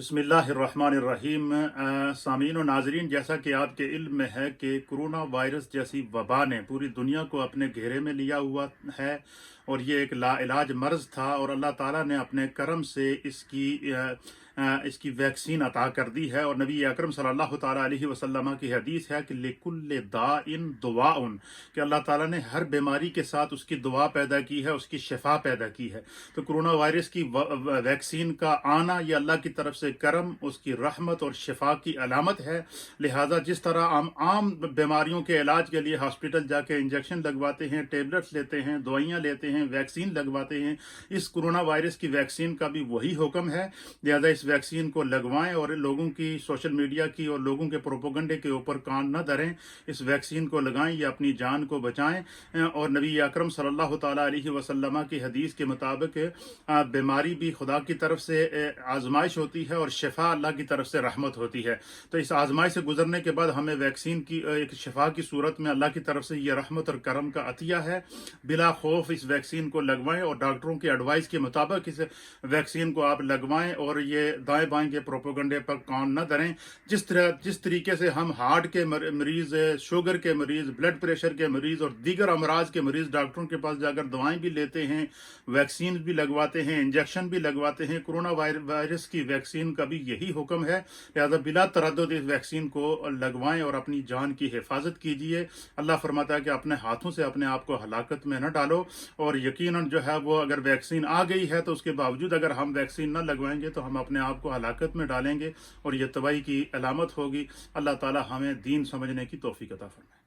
बिस्मिल्लाहिर्रहमानिर्रहीम। सामीन और नाजरीन, जैसा कि आपके इल्म में है कि कोरोना वायरस जैसी वबा ने पूरी दुनिया को अपने घेरे में लिया हुआ है और ये एक लाइलाज मर्ज़ था और अल्लाह ताला ने अपने करम से इसकी वैक्सीन अता कर दी है। और नबी अकरम सल्लल्लाहु ताला अलैहि वसल्लम की हदीस है कि लिकुल्ले दाइन दुआउन, कि अल्लाह ताला ने हर बीमारी के साथ उसकी दुआ पैदा की है, उसकी शिफा पैदा की है। तो कोरोना वायरस की वैक्सीन का आना ये अल्लाह की तरफ से करम, उसकी रहमत और शिफा की अलामत है। लिहाजा जिस तरह हम आम बीमारियों के इलाज के लिए हॉस्पिटल जाके इंजेक्शन लगवाते हैं, टेबलेट्स लेते हैं, दवाइयाँ लेते हैं, वैक्सीन लगवाते हैं, इस कोरोना वायरस की वैक्सीन का भी वही हुक्म है। लिहाजा इस वैक्सीन को लगवाएं और लोगों की सोशल मीडिया की और लोगों के प्रोपोगंडे के ऊपर कान न धरें। इस वैक्सीन को लगाएं, ये अपनी जान को बचाएं। और नबी अकरम सल्लल्लाहु ताला अलैहि वसल्लम की हदीस के मुताबिक बीमारी भी खुदा की तरफ से आजमाइश होती है और शिफा अल्लाह की तरफ से रहमत होती है। तो इस आजमाइश से गुजरने के बाद हमें वैक्सीन की एक शिफा की सूरत में अल्लाह की तरफ से ये रहमत और करम का अतिया है। बिला खौफ इस वैक्सीन को लगवाएं और डॉक्टरों की एडवाइस के मुताबिक इस वैक्सीन को आप लगवाएं और ये दाएं बाएं के प्रोपोगंडे पर कान न धरें। जिस तरीके से हम हार्ट के मरीज, शुगर के मरीज, ब्लड प्रेशर के मरीज और दीगर अमराज के मरीज डॉक्टरों के पास जाकर दवाएं भी लेते हैं, वैक्सीन भी लगवाते हैं, इंजेक्शन भी लगवाते हैं, कोरोना वायरस की वैक्सीन का भी यही हुक्म है। लिहाजा बिला तरद्दुद इस वैक्सीन को लगवाएं और अपनी जान की हिफाजत कीजिए। अल्लाह फरमाता है कि अपने हाथों से अपने आप को हलाकत में न डालो। और यकीनन जो है वो अगर वैक्सीन आ गई है तो उसके बावजूद अगर हम वैक्सीन न लगवाएंगे तो हम अपने आप को हलाकत में डालेंगे और ये तबाही की अलामत होगी। अल्लाह ताला हमें दीन समझने की तौफीक अता फरमाए।